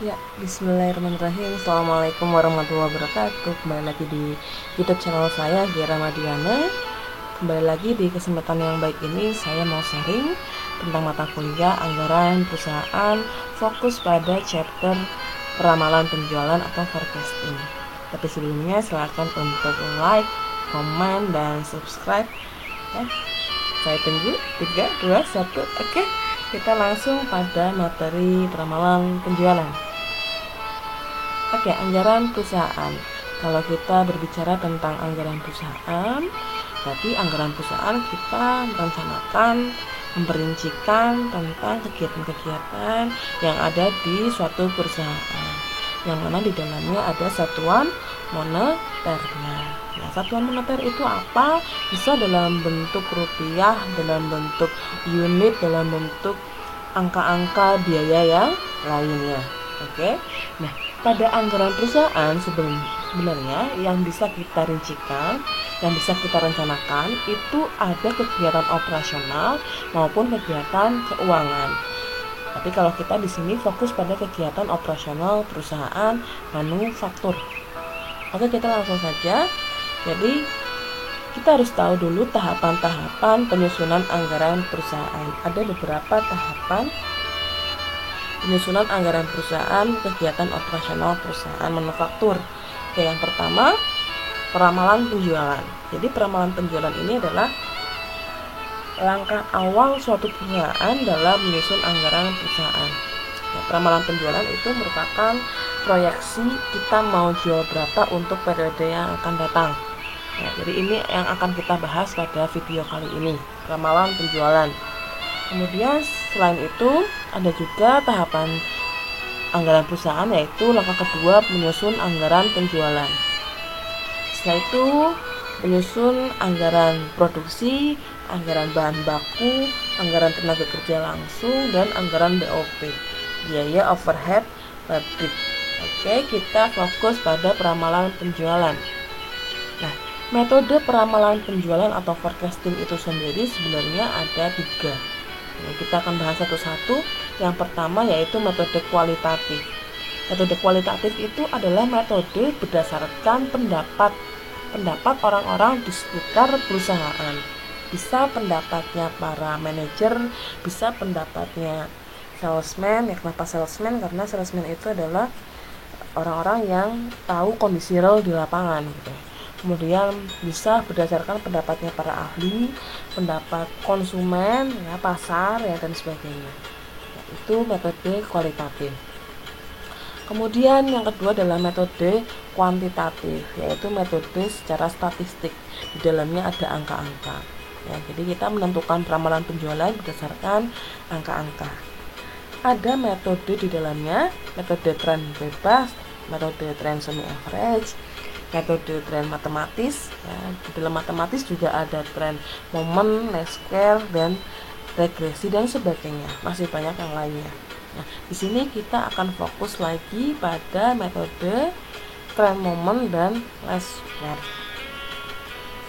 Ya, bismillahirrahmanirrahim. Assalamualaikum warahmatullahi wabarakatuh. Kembali lagi di YouTube channel saya, Gira Madiana. Kembali lagi di kesempatan yang baik ini, saya mau sharing tentang mata kuliah anggaran perusahaan, fokus pada chapter peramalan penjualan atau forecasting. Tapi sebelumnya silakan untuk like, komen, dan subscribe ya. Saya tunggu 3, 2, 1. Oke, kita langsung pada materi peramalan penjualan. Oke, anggaran perusahaan. Kalau kita berbicara tentang anggaran perusahaan, berarti anggaran perusahaan kita merencanakan, memperincikan tentang kegiatan-kegiatan yang ada di suatu perusahaan, yang mana di dalamnya ada satuan moneternya. Nah, satuan moneter itu apa? Bisa dalam bentuk rupiah, dalam bentuk unit, dalam bentuk angka-angka biaya yang lainnya. Oke. Nah, pada anggaran perusahaan sebenarnya yang bisa kita rincikan, yang bisa kita rencanakan itu ada kegiatan operasional maupun kegiatan keuangan. Tapi kalau kita di sini fokus pada kegiatan operasional perusahaan manufaktur. Oke, kita langsung saja. Jadi kita harus tahu dulu tahapan-tahapan penyusunan anggaran perusahaan. Ada beberapa tahapan penyusunan anggaran perusahaan, kegiatan operasional perusahaan manufaktur. Oke, yang pertama, peramalan penjualan. Jadi peramalan penjualan ini adalah langkah awal suatu perusahaan dalam menyusun anggaran perusahaan. Ya, peramalan penjualan itu merupakan proyeksi kita mau jual berapa untuk periode yang akan datang. Ya, jadi ini yang akan kita bahas pada video kali ini, peramalan penjualan. Kemudian selain itu ada juga tahapan anggaran perusahaan, yaitu langkah kedua menyusun anggaran penjualan. Setelah itu menyusun anggaran produksi, anggaran bahan baku, anggaran tenaga kerja langsung, dan anggaran BOP, biaya overhead pabrik. Oke, kita fokus pada peramalan penjualan. Nah, metode peramalan penjualan atau forecasting itu sendiri sebenarnya ada 3. Nah, kita akan bahas satu-satu. Yang pertama yaitu metode kualitatif. Metode kualitatif itu adalah metode berdasarkan pendapat orang-orang di sekitar perusahaan. Bisa pendapatnya para manajer, bisa pendapatnya salesman. Ya, kenapa salesman? Karena salesman itu adalah orang-orang yang tahu kondisi real di lapangan gitu. Kemudian bisa berdasarkan pendapatnya para ahli, pendapat konsumen, ya, pasar, ya, dan sebagainya. Ya, itu metode kualitatif. Kemudian yang kedua adalah metode kuantitatif, yaitu metode secara statistik. Di dalamnya ada angka-angka. Ya, jadi kita menentukan peramalan penjualan berdasarkan angka-angka. Ada metode di dalamnya, metode tren bebas, metode tren semi average, metode tren matematis. Ya, di dalam matematis juga ada tren momen, least square, dan regresi dan sebagainya. Masih banyak yang lainnya. Nah, di sini kita akan fokus lagi pada metode tren momen dan least square.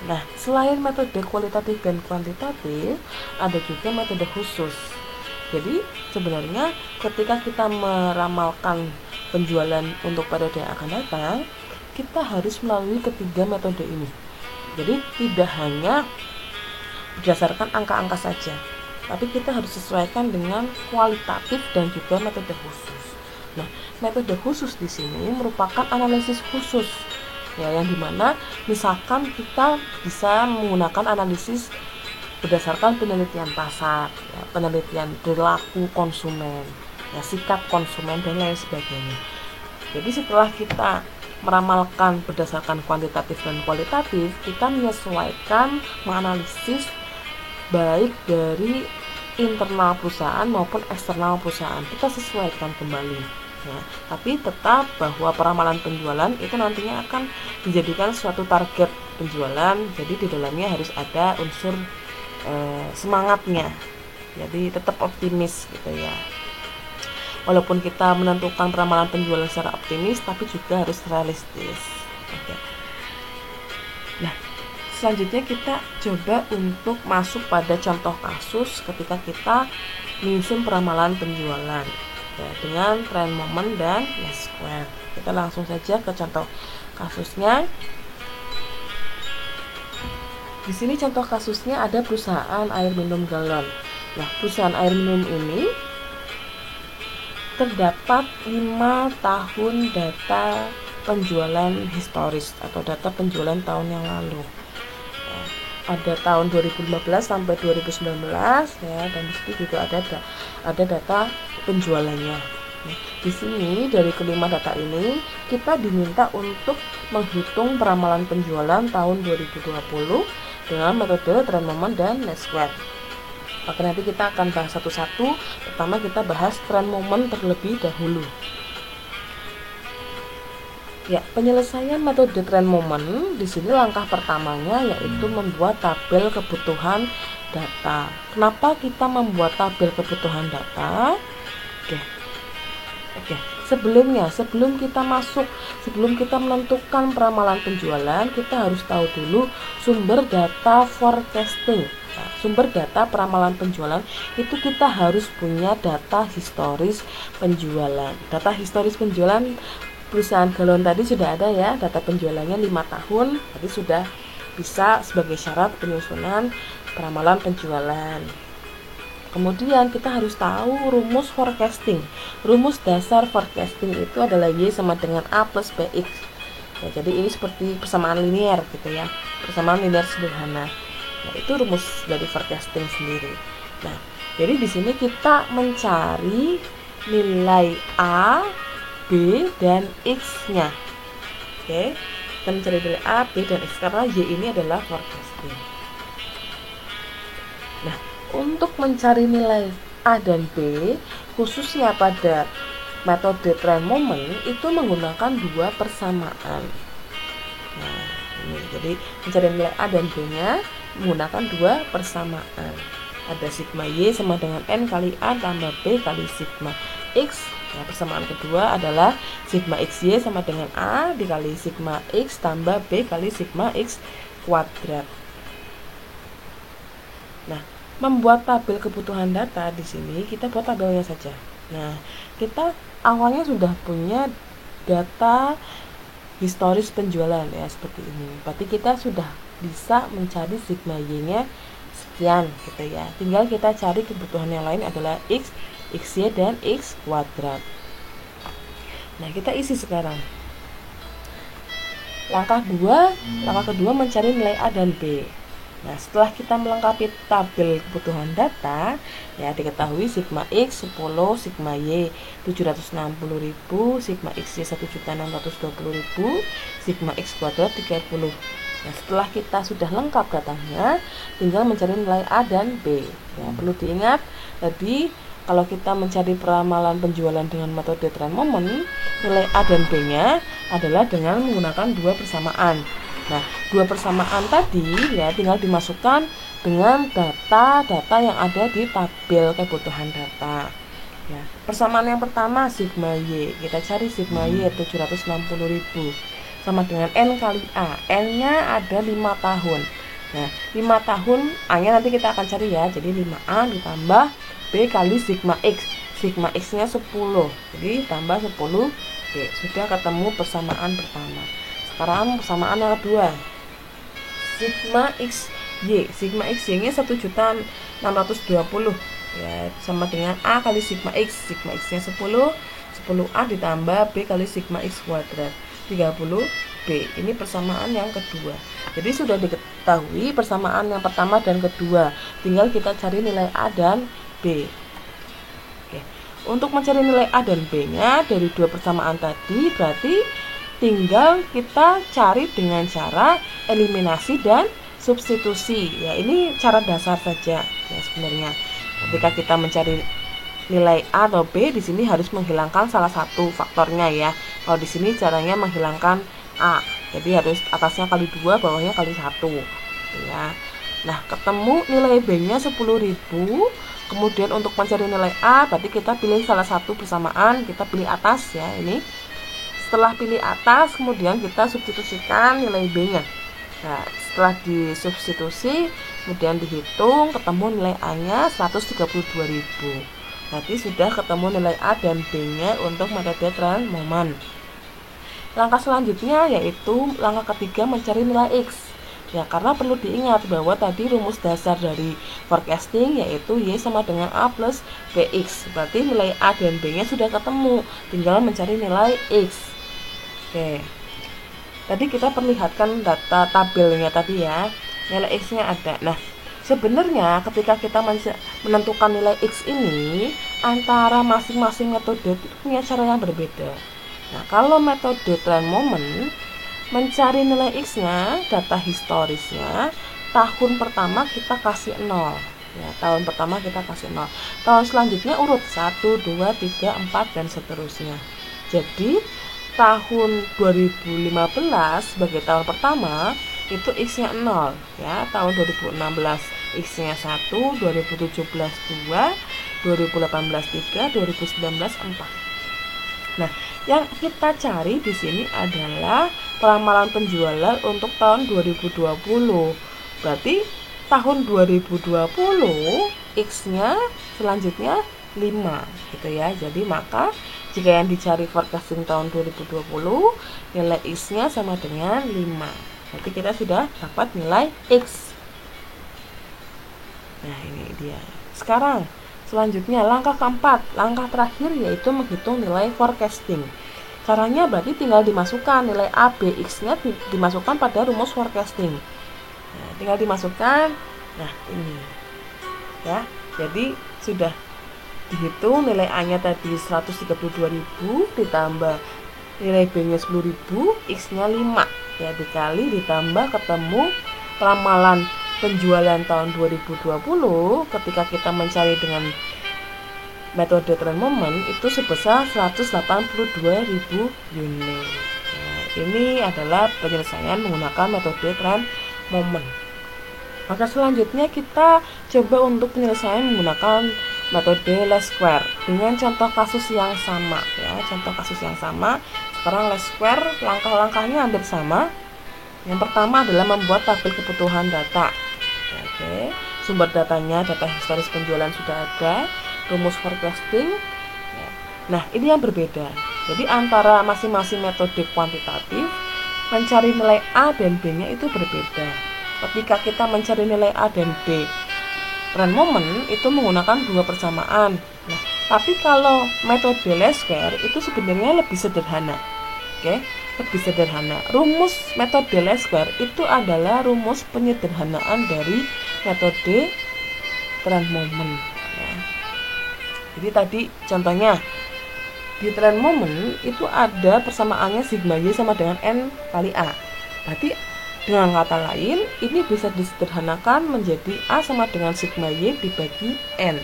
Nah, selain metode kualitatif dan kuantitatif, ada juga metode khusus. Jadi sebenarnya ketika kita meramalkan penjualan untuk periode yang akan datang, kita harus melalui ketiga metode ini. Jadi tidak hanya berdasarkan angka-angka saja, tapi kita harus sesuaikan dengan kualitatif dan juga metode khusus. Nah, metode khusus di sini merupakan analisis khusus, ya, yang dimana misalkan kita bisa menggunakan analisis berdasarkan penelitian pasar, ya, penelitian perilaku konsumen, ya, sikap konsumen, dan lain sebagainya. Jadi setelah kita meramalkan berdasarkan kuantitatif dan kualitatif, kita menyesuaikan, menganalisis baik dari internal perusahaan maupun eksternal perusahaan. Kita sesuaikan kembali, ya. Tapi tetap bahwa peramalan penjualan itu nantinya akan dijadikan suatu target penjualan. Jadi di dalamnya harus ada unsur semangatnya. Jadi tetap optimis gitu ya. Walaupun kita menentukan peramalan penjualan secara optimis, tapi juga harus realistis. Oke. Nah, selanjutnya kita coba untuk masuk pada contoh kasus ketika kita menyusun peramalan penjualan. ya, dengan tren momen dan least square. Kita langsung saja ke contoh kasusnya. Di sini contoh kasusnya ada perusahaan air minum galon. Nah, perusahaan air minum ini terdapat 5 tahun data penjualan historis atau data penjualan tahun yang lalu. Nah, ada tahun 2015 sampai 2019 ya, dan di situ juga ada data penjualannya. Nah, di sini dari kelima data ini kita diminta untuk menghitung peramalan penjualan tahun 2020 dengan metode trend momen dan least square. Maka nanti kita akan bahas satu-satu. Pertama kita bahas trend momen terlebih dahulu. Ya, penyelesaian metode trend momen di sini langkah pertamanya yaitu membuat tabel kebutuhan data. Kenapa kita membuat tabel kebutuhan data? Oke. Sebelum kita menentukan peramalan penjualan, kita harus tahu dulu sumber data forecasting. Nah, sumber data peramalan penjualan itu kita harus punya data historis penjualan. Data historis penjualan perusahaan galon tadi sudah ada ya, data penjualannya 5 tahun, tadi sudah bisa sebagai syarat penyusunan peramalan penjualan. Kemudian kita harus tahu rumus forecasting. Rumus dasar forecasting itu adalah Y sama dengan A plus BX. Ya, jadi ini seperti persamaan linear gitu ya, persamaan linear sederhana. Nah, itu rumus dari forecasting sendiri. Nah, jadi di sini kita mencari nilai A, B, dan X-nya. Oke, kita mencari nilai A, B, dan X karena Y ini adalah forecasting. Nah, untuk mencari nilai A dan B, khususnya pada metode trend momen itu menggunakan 2 persamaan. Nah, ini jadi mencari nilai A dan B-nya menggunakan 2 persamaan. Ada sigma Y sama dengan N kali A tambah B kali sigma X. Nah, persamaan kedua adalah sigma XY sama dengan A dikali sigma X tambah B kali sigma X kuadrat. Nah, membuat tabel kebutuhan data di sini kita buat tabelnya saja. Nah, kita awalnya sudah punya data historis penjualan ya seperti ini. Berarti kita sudah bisa mencari sigma Y-nya sekian gitu ya. Tinggal kita cari kebutuhan yang lain adalah X, XY, dan X kuadrat. Nah, kita isi sekarang. Langkah kedua mencari nilai A dan B. Nah, setelah kita melengkapi tabel kebutuhan data, ya diketahui sigma X 10, sigma Y 760.000, sigma XY 1.620.000, sigma X kuadrat 30. Nah, setelah kita sudah lengkap datanya, tinggal mencari nilai A dan B. Ya, perlu diingat tadi kalau kita mencari peramalan penjualan dengan metode trend momen, nilai A dan B-nya adalah dengan menggunakan 2 persamaan. Nah, 2 persamaan tadi ya tinggal dimasukkan dengan data-data yang ada di tabel kebutuhan data. Ya, persamaan yang pertama sigma Y. Kita cari sigma Y 760.000 sama dengan N kali A. N-nya ada 5 tahun. Nah, 5 tahun A-nya nanti kita akan cari ya. Jadi 5A ditambah B kali sigma X. Sigma X-nya 10. Jadi tambah 10 B. Sudah ketemu persamaan pertama. Sekarang persamaan yang kedua, sigma XY. Sigma XY nya 1.620 ya, sama dengan A kali sigma X. Sigma X nya 10A ditambah B kali sigma X kuadrat 30 B. Ini persamaan yang kedua. Jadi sudah diketahui persamaan yang pertama dan kedua, tinggal kita cari nilai A dan B. Oke. Untuk mencari nilai A dan B nya dari 2 persamaan tadi, berarti tinggal kita cari dengan cara eliminasi dan substitusi. Ya, ini cara dasar saja ya sebenarnya. Ketika kita mencari nilai A atau B, di sini harus menghilangkan salah satu faktornya ya. Kalau di sini caranya menghilangkan A. Jadi harus atasnya kali 2, bawahnya kali 1. Ya. Nah, ketemu nilai B-nya 10.000. Kemudian untuk mencari nilai A, berarti kita pilih salah satu persamaan, kita pilih atas ya ini. Setelah pilih atas, kemudian kita substitusikan nilai B-nya. Nah, setelah disubstitusi, kemudian dihitung, ketemu nilai A-nya 132.000. Berarti sudah ketemu nilai A dan B-nya untuk metode tran moment. Langkah selanjutnya yaitu langkah ketiga mencari nilai X. Ya, karena perlu diingat bahwa tadi rumus dasar dari forecasting yaitu Y sama dengan A plus BX. Berarti nilai A dan B-nya sudah ketemu, tinggal mencari nilai X. Oke. Tadi kita perlihatkan data tabelnya tadi ya, nilai X-nya ada. Nah, sebenarnya ketika kita menentukan nilai X ini, antara masing-masing metode itu punya cara yang berbeda. Nah, kalau metode tran moment, mencari nilai X-nya, data historisnya, tahun pertama kita kasih 0. Ya, tahun pertama kita kasih 0. Tahun selanjutnya urut 1, 2, 3, 4 dan seterusnya. Jadi, tahun 2015 sebagai tahun pertama itu X-nya 0 ya. Tahun 2016 X-nya 1, 2017 2, 2018 3, 2019 4. Nah, yang kita cari di sini adalah peramalan penjualan untuk tahun 2020. Berarti tahun 2020 X-nya selanjutnya 5 gitu ya. Jadi maka jika yang dicari forecasting tahun 2020, nilai X-nya sama dengan 5. Berarti kita sudah dapat nilai X. Nah, ini dia. Sekarang selanjutnya langkah keempat, langkah terakhir yaitu menghitung nilai forecasting. Caranya berarti tinggal dimasukkan nilai A, B, X-nya dimasukkan pada rumus forecasting. Nah, tinggal dimasukkan. Nah, ini. Ya. Jadi sudah dihitung nilai A-nya tadi 132.000 ditambah nilai B-nya 10.000, X-nya 5. Ya, dikali ditambah ketemu ramalan penjualan tahun 2020 ketika kita mencari dengan metode tran moment itu sebesar 182.000 unit. Nah, ini adalah penyelesaian menggunakan metode tran moment. Maka selanjutnya kita coba untuk penyelesaian menggunakan metode least square dengan contoh kasus yang sama ya, contoh kasus yang sama. Sekarang least square langkah-langkahnya hampir sama. Yang pertama adalah membuat tabel kebutuhan data. Oke, sumber datanya, data historis penjualan sudah ada, rumus forecasting. Nah, ini yang berbeda. Jadi antara masing-masing metode kuantitatif, mencari nilai A dan B-nya itu berbeda. Ketika kita mencari nilai A dan B tran moment itu menggunakan dua persamaan. Nah, tapi kalau metode least square itu sebenarnya lebih sederhana. Oke, lebih sederhana. Rumus metode least square itu adalah rumus penyederhanaan dari metode tran moment ya. Jadi tadi contohnya di tran moment itu ada persamaannya sigma Y sama dengan N kali A. Berarti dengan kata lain ini bisa disederhanakan menjadi A sama dengan sigma Y dibagi N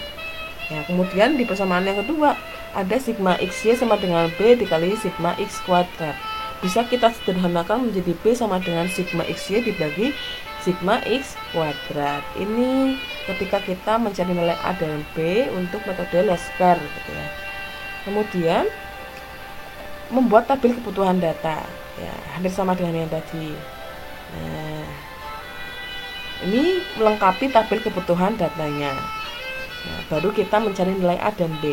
ya. Kemudian di persamaan yang kedua ada sigma XY sama dengan B dikali sigma X kuadrat. Bisa kita sederhanakan menjadi B sama dengan sigma XY dibagi sigma X kuadrat. Ini ketika kita mencari nilai A dan B untuk metode least square gitu ya. Kemudian membuat tabel kebutuhan data ya, hampir sama dengan yang tadi. Nah, ini melengkapi tabel kebutuhan datanya. Nah, baru kita mencari nilai A dan B.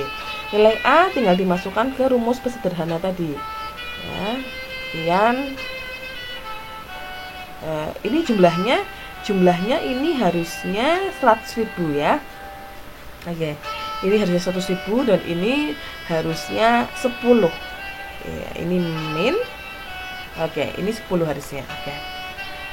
Nilai A tinggal dimasukkan ke rumus sederhana tadi ya. Ini jumlahnya ini harusnya 100.000 ya. Oke, ini harusnya 100.000 dan ini harusnya 10 ya, ini min. Oke, ini 10 harusnya. Oke.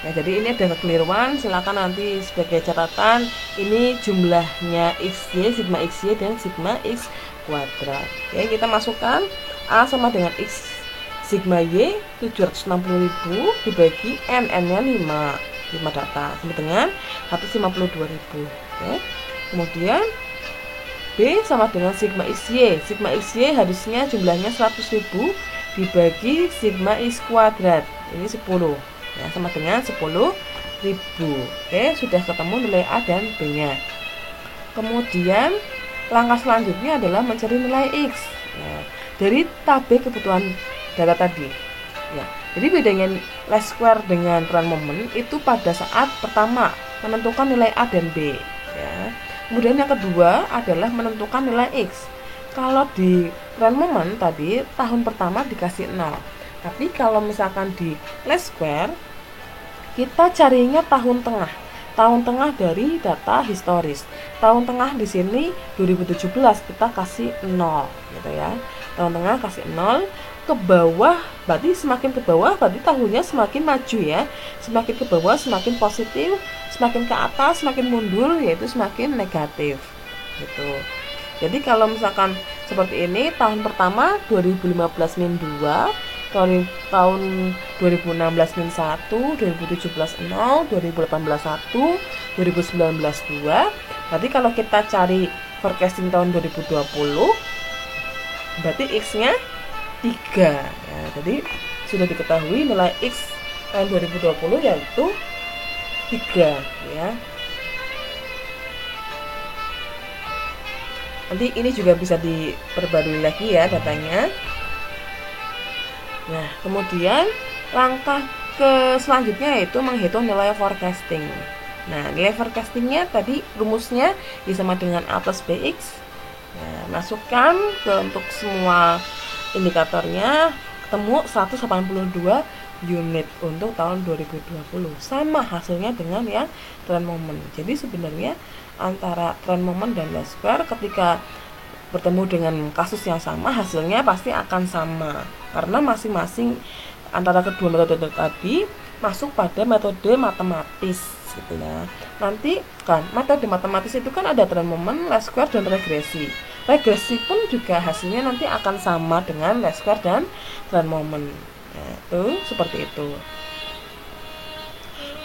Nah, jadi ini ada kekeliruan, silakan nanti sebagai catatan. Ini jumlahnya XY, sigma XY dan sigma X kuadrat. Oke, kita masukkan A sama dengan X sigma Y 760.000 dibagi N-nya 5 data sama dengan 152.000. Oke. Kemudian B sama dengan sigma XY. Sigma XY harusnya jumlahnya 100.000 dibagi sigma X kuadrat. Ini 10 ya, sama dengan 10.000. Oke, sudah ketemu nilai A dan B-nya. Kemudian langkah selanjutnya adalah mencari nilai X ya, dari tabel kebutuhan data tadi ya. Jadi bedanya least square dengan tran moment itu pada saat pertama menentukan nilai A dan B ya. Kemudian yang kedua adalah menentukan nilai X. Kalau di trend moment tadi tahun pertama dikasih 0. Tapi kalau misalkan di least square kita carinya tahun tengah. Tahun tengah dari data historis. Tahun tengah di sini 2017 kita kasih 0 gitu ya. Tahun tengah kasih 0, ke bawah berarti semakin ke bawah berarti tahunnya semakin maju ya. Semakin ke bawah semakin positif, semakin ke atas semakin mundur yaitu semakin negatif gitu. Jadi kalau misalkan seperti ini tahun pertama 2015 min 2, tahun 2016 min 1, 2017 0, 2018 1, 2019 2. Berarti kalau kita cari forecasting tahun 2020 berarti X-nya 3 ya, jadi sudah diketahui nilai X tahun 2020 yaitu 3 ya. Nanti ini juga bisa diperbarui lagi ya datanya. Nah, kemudian langkah ke selanjutnya yaitu menghitung nilai forecasting. Nah, nilai forecastingnya tadi rumusnya sama dengan A plus BX. Nah, masukkan untuk semua indikatornya ketemu 182 unit untuk tahun 2020. Sama hasilnya dengan yang trend moment. Jadi sebenarnya antara trend moment dan least square ketika bertemu dengan kasus yang sama hasilnya pasti akan sama karena masing-masing antara kedua metode tadi masuk pada metode matematis gitu ya. Nanti kan metode matematis itu kan ada trend moment, least square dan regresi. Regresi pun juga hasilnya nanti akan sama dengan least square dan trend moment. Nah, itu seperti itu.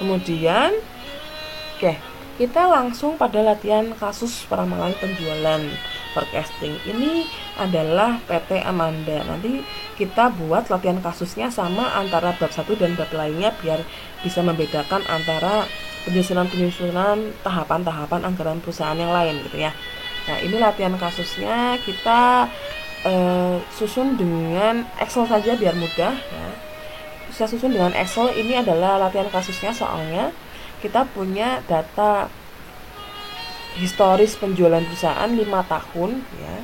Kemudian kita langsung pada latihan kasus peramalan penjualan forecasting. Ini adalah PT Amanda. Nanti kita buat latihan kasusnya sama antara bab 1 dan bab lainnya biar bisa membedakan antara penyusunan tahapan-tahapan anggaran perusahaan yang lain gitu ya. Nah, ini latihan kasusnya kita susun dengan Excel saja biar mudah ya. Bisa susun dengan Excel. Ini adalah latihan kasusnya soalnya kita punya data historis penjualan perusahaan 5 tahun ya.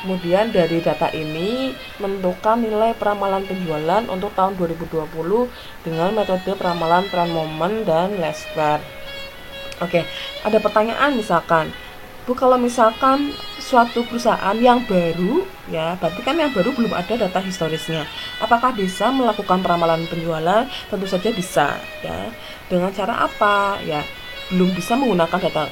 Kemudian dari data ini menentukan nilai peramalan penjualan untuk tahun 2020 dengan metode peramalan trend moment dan least square. Oke, ada pertanyaan misalkan, Bu, kalau misalkan suatu perusahaan yang baru ya, berarti kan yang baru belum ada data historisnya. Apakah bisa melakukan peramalan penjualan? Tentu saja bisa ya. Dengan cara apa? Ya, belum bisa menggunakan data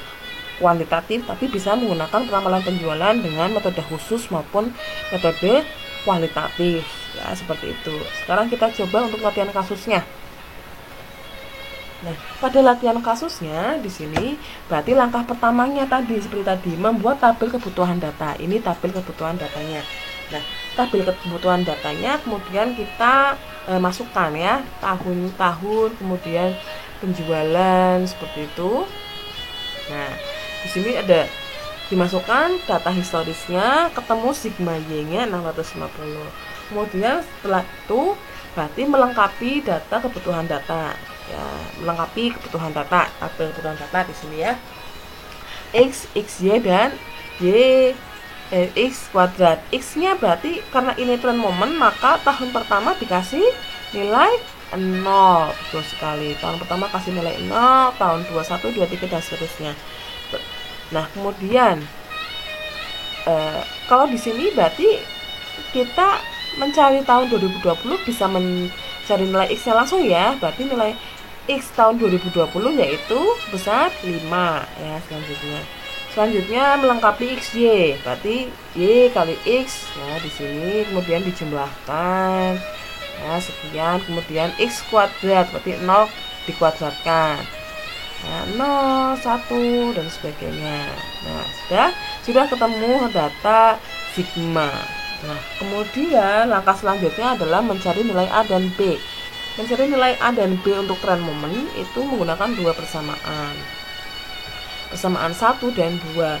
kuantitatif tapi bisa menggunakan peramalan penjualan dengan metode khusus maupun metode kualitatif ya, seperti itu. Sekarang kita coba untuk latihan kasusnya. Nah, pada latihan kasusnya di sini berarti langkah pertamanya tadi seperti tadi membuat tabel kebutuhan data. Ini tabel kebutuhan datanya. Nah, tabel kebutuhan datanya kemudian kita masukkan ya tahun-tahun, kemudian penjualan seperti itu. Nah, di sini ada dimasukkan data historisnya, ketemu sigma Y-nya 650. Kemudian setelah itu berarti melengkapi data kebutuhan data. Ya, melengkapi kebutuhan data, tabel kebutuhan data di sini ya. X, XY dan Y X kuadrat. X-nya berarti karena ini trend moment maka tahun pertama dikasih nilai 0. Betul sekali. Tahun pertama kasih nilai 0, tahun 21, 23 dan seterusnya. Nah, kemudian kalau di sini berarti kita mencari tahun 2020 bisa mencari nilai X-nya langsung ya. Berarti nilai X tahun 2020 yaitu besar 5 ya. Selanjutnya melengkapi XY, berarti Y kali X ya di sini, kemudian dijumlahkan ya sekian, kemudian X kuadrat berarti 0 dikuadratkan ya, 0, 1 dan sebagainya. Nah, sudah ketemu data sigma. Nah, kemudian langkah selanjutnya adalah mencari nilai A dan B. Mencari nilai A dan B untuk trend moment itu menggunakan dua persamaan 1 dan 2.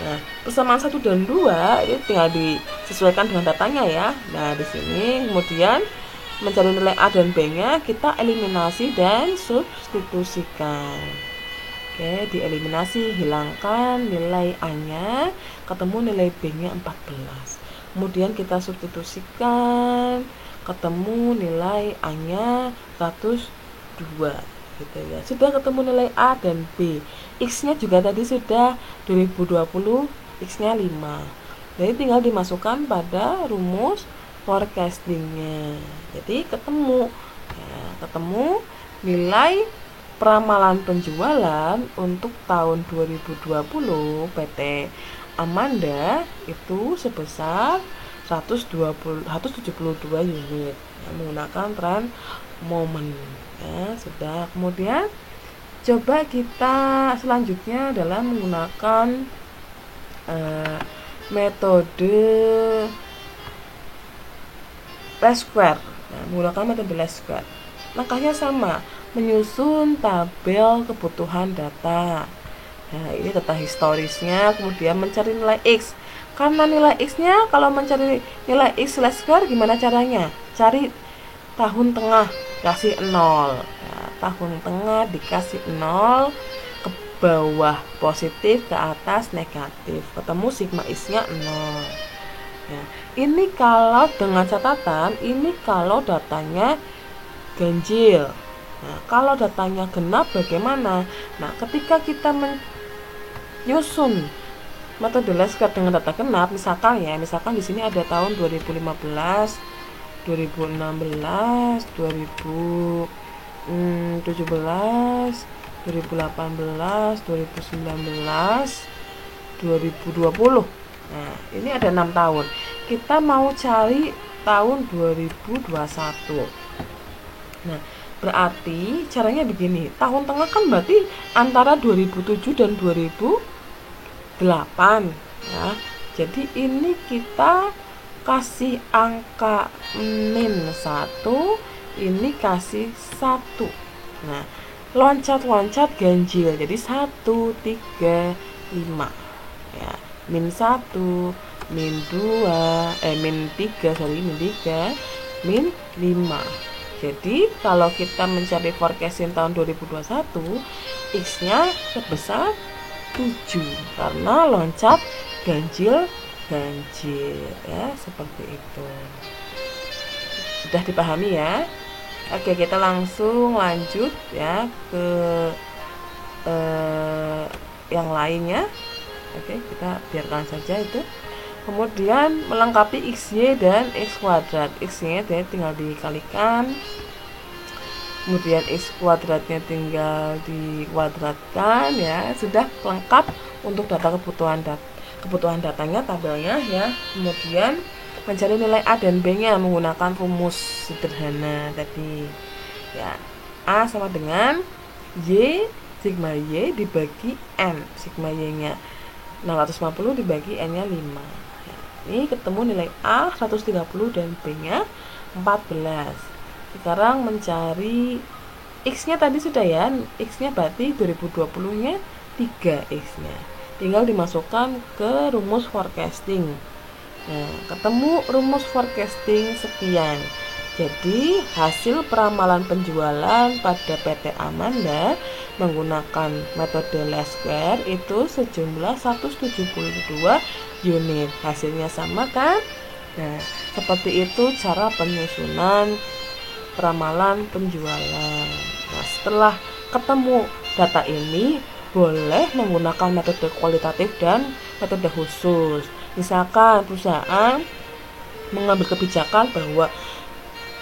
Nah, persamaan 1 dan 2 ini tinggal disesuaikan dengan datanya ya. Nah, di sini kemudian mencari nilai A dan B-nya kita eliminasi dan substitusikan. Oke, dieliminasi, hilangkan nilai A-nya, ketemu nilai B-nya 14. Kemudian kita substitusikan, ketemu nilai A-nya 102 gitu ya. Sudah ketemu nilai A dan B. X-nya juga tadi sudah 2020, X-nya 5. Jadi tinggal dimasukkan pada rumus forecastingnya. Jadi ketemu nilai peramalan penjualan untuk tahun 2020 PT Amanda itu sebesar 172 unit ya, menggunakan tren momen ya. Sudah, kemudian coba kita selanjutnya adalah menggunakan metode least square ya, menggunakan metode least square. Langkahnya sama, menyusun tabel kebutuhan data. Nah, ini data historisnya, kemudian mencari nilai X. Karena nilai X-nya, kalau mencari nilai X least square gimana caranya? Cari tahun tengah, kasih 0. Nah, tahun tengah dikasih 0, ke bawah positif, ke atas negatif. Ketemu sigma X-nya 0. Ya, ini kalau dengan catatan, ini kalau datanya ganjil. Nah, kalau datanya genap bagaimana? Nah, ketika kita menyusun metode least square dengan data genap, misalkan di sini ada tahun 2015, 2016, 2017, 2018, 2019, 2020. Nah, ini ada 6 tahun. Kita mau cari tahun 2021. Nah, berarti caranya begini. Tahun tengah kan berarti antara 2007 dan 2008 ya. Jadi ini kita kasih angka min 1, ini kasih 1. Nah, loncat-loncat ganjil. Jadi 1, 3, 5 ya. Min 1, min 2, min 3, min 3, min 5. Jadi kalau kita mencari forecasting tahun 2021, X-nya sebesar 7 karena loncat ganjil ya, seperti itu. Sudah dipahami ya? Oke, kita langsung lanjut ya ke yang lainnya. Oke, kita biarkan saja itu. Kemudian melengkapi XY dan X kuadrat. X-nya tinggal dikalikan, kemudian X kuadratnya tinggal dikuadratkan ya. Sudah lengkap untuk data kebutuhan datanya, tabelnya ya. Kemudian mencari nilai A dan B-nya menggunakan rumus sederhana tadi ya. A sama dengan Y, sigma Y dibagi N, sigma Y-nya 650 dibagi N-nya 5. Ini ketemu nilai A 130 dan B-nya 14. Sekarang mencari X-nya tadi sudah ya. X-nya berarti 2020-nya 3 X-nya. Tinggal dimasukkan ke rumus forecasting. Nah, ketemu rumus forecasting sekian. Jadi hasil peramalan penjualan pada PT Amanda menggunakan metode least square itu sejumlah 172 unit. Hasilnya sama kan? Nah, seperti itu cara penyusunan peramalan penjualan. Nah, setelah ketemu data ini, boleh menggunakan metode kualitatif dan metode khusus. Misalkan perusahaan mengambil kebijakan bahwa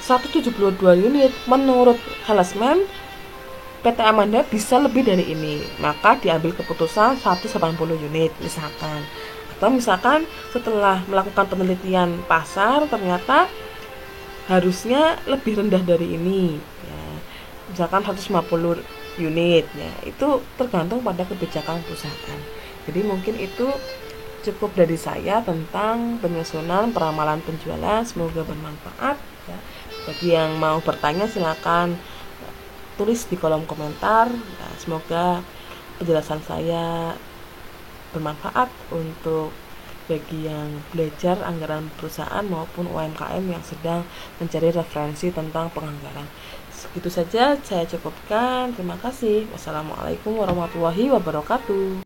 172 unit menurut Hellesman PT Amanda bisa lebih dari ini, maka diambil keputusan 180 unit misalkan. Atau misalkan setelah melakukan penelitian pasar ternyata harusnya lebih rendah dari ini ya. Misalkan 150 unit ya. Itu tergantung pada kebijakan perusahaan. Jadi mungkin itu cukup dari saya tentang penyusunan peramalan penjualan. Semoga bermanfaat ya. Bagi yang mau bertanya silakan tulis di kolom komentar ya. Semoga penjelasan saya bermanfaat untuk bagi yang belajar anggaran perusahaan maupun UMKM yang sedang mencari referensi tentang penganggaran. Segitu saja saya cukupkan. Terima kasih. Wassalamualaikum warahmatullahi wabarakatuh.